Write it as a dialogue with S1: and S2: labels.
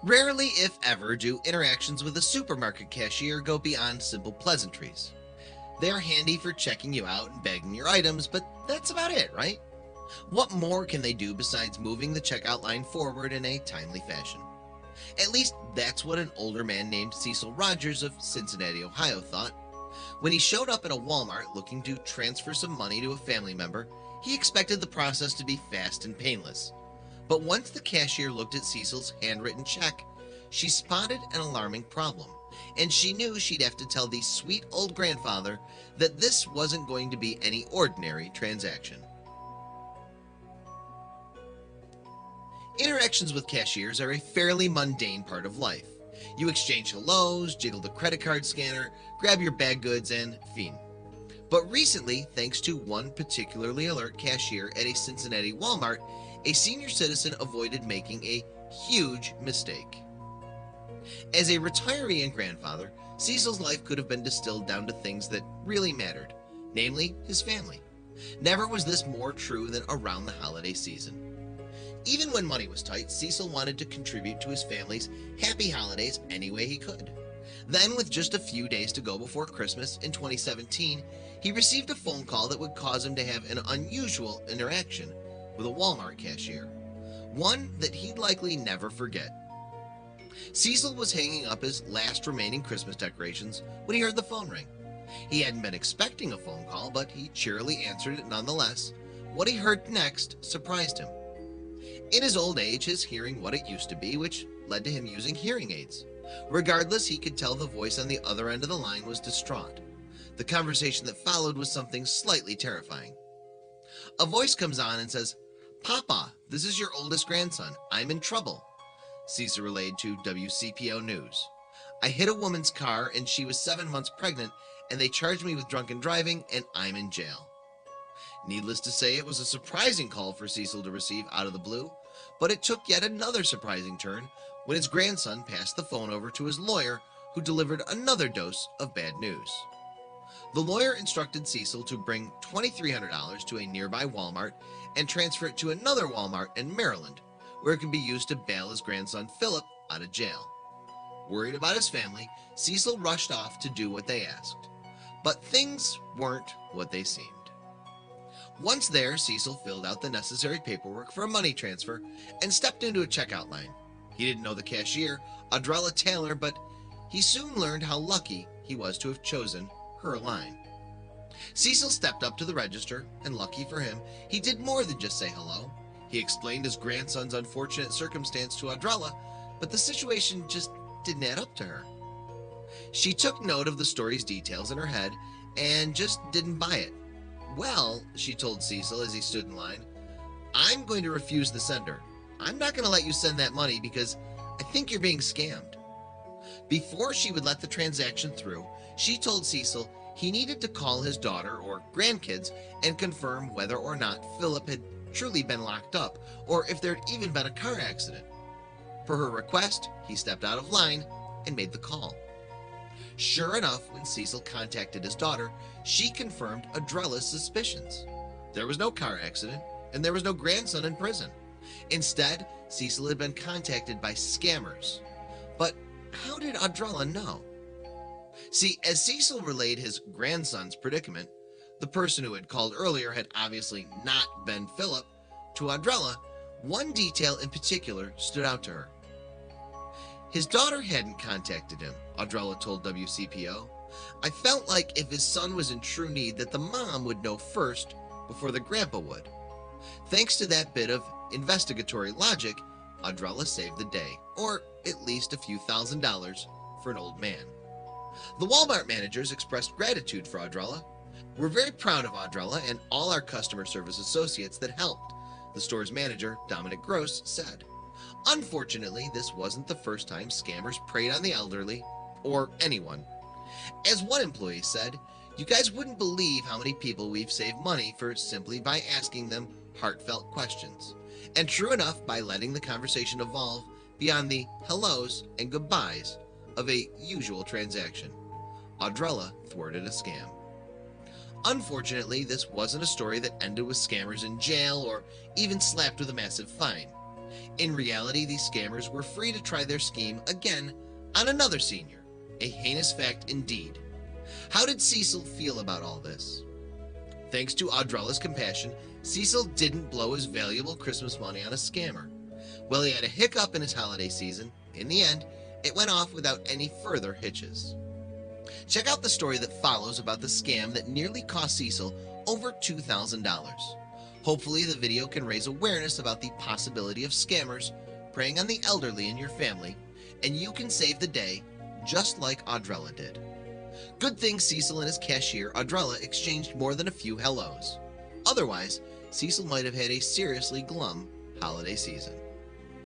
S1: Rarely, if ever, do interactions with a supermarket cashier go beyond simple pleasantries. They're handy for checking you out and bagging your items, but that's about it, right? What more can they do besides moving the checkout line forward in a timely fashion? At least that's what an older man named Cecil Rogers of Cincinnati, Ohio thought. When he showed up at a Walmart looking to transfer some money to a family member, he expected the process to be fast and painless. But once the cashier looked at Cecil's handwritten check, she spotted an alarming problem, and she knew she'd have to tell the sweet old grandfather that this wasn't going to be any ordinary transaction. Interactions with cashiers are a fairly mundane part of life. You exchange hellos, jiggle the credit card scanner, grab your bag goods, and fiend. But recently, thanks to one particularly alert cashier at a Cincinnati Walmart, a senior citizen avoided making a huge mistake. As a retiree and grandfather, Cecil's life could have been distilled down to things that really mattered, namely his family. Never was this more true than around the holiday season. Even when money was tight, Cecil wanted to contribute to his family's happy holidays any way he could. Then, with just a few days to go before Christmas in 2017, he received a phone call that would cause him to have an unusual interaction with a Walmart cashier, one that he'd likely never forget. Cecil was hanging up his last remaining Christmas decorations when he heard the phone ring. He hadn't been expecting a phone call, but he cheerily answered it nonetheless. What he heard next surprised him. In his old age, his hearing what it used to be, which led to him using hearing aids. Regardless, he could tell the voice on the other end of the line was distraught. The conversation that followed was something slightly terrifying. A voice comes on and says, "Papa, this is your oldest grandson. I'm in trouble." Cecil relayed to WCPO News. "I hit a woman's car and she was 7 months pregnant, and they charged me with drunken driving and I'm in jail." Needless to say, it was a surprising call for Cecil to receive out of the blue, but it took yet another surprising turn when his grandson passed the phone over to his lawyer, who delivered another dose of bad news. The lawyer instructed Cecil to bring $2,300 to a nearby Walmart and transfer it to another Walmart in Maryland, where it could be used to bail his grandson Philip out of jail. Worried about his family, Cecil rushed off to do what they asked. But things weren't what they seemed. Once there, Cecil filled out the necessary paperwork for a money transfer and stepped into a checkout line. He didn't know the cashier, Audrella Taylor, but he soon learned how lucky he was to have chosen her line. Cecil stepped up to the register, and lucky for him, he did more than just say hello. He explained his grandson's unfortunate circumstance to Audrella, but the situation just didn't add up to her. She took note of the story's details in her head and just didn't buy it. "Well," she told Cecil as he stood in line, "I'm going to refuse the sender. I'm not going to let you send that money because I think you're being scammed." Before she would let the transaction through, she told Cecil he needed to call his daughter or grandkids and confirm whether or not Philip had truly been locked up or if there'd even been a car accident. For her request, he stepped out of line and made the call. Sure enough, when Cecil contacted his daughter, she confirmed Audrella's suspicions. There was no car accident, and there was no grandson in prison. Instead, Cecil had been contacted by scammers. But how did Audrella know? See, as Cecil relayed his grandson's predicament, the person who had called earlier had obviously not been Philip. To Audrella, one detail in particular stood out to her. His daughter hadn't contacted him, Audrella told WCPO. "I felt like if his son was in true need that the mom would know first before the grandpa would." Thanks to that bit of investigatory logic, Audrella saved the day, or at least a few $1,000s for an old man. The Walmart managers expressed gratitude for Audrella. "We're very proud of Audrella and all our customer service associates that helped," the store's manager, Dominic Gross, said. Unfortunately, this wasn't the first time scammers preyed on the elderly or anyone. As one employee said, "You guys wouldn't believe how many people we've saved money for simply by asking them heartfelt questions." And true enough, by letting the conversation evolve beyond the hellos and goodbyes of a usual transaction, Audrella thwarted a scam. Unfortunately, this wasn't a story that ended with scammers in jail or even slapped with a massive fine. In reality, these scammers were free to try their scheme again on another senior. A heinous fact indeed. How did Cecil feel about all this? Thanks to Audrella's compassion, Cecil didn't blow his valuable Christmas money on a scammer. While he had a hiccup in his holiday season, in the end, it went off without any further hitches. Check out the story that follows about the scam that nearly cost Cecil over $2,000. Hopefully the video can raise awareness about the possibility of scammers preying on the elderly in your family, and you can save the day just like Audrella did. Good thing Cecil and his cashier, Audrella, exchanged more than a few hellos. Otherwise, Cecil might have had a seriously glum holiday season.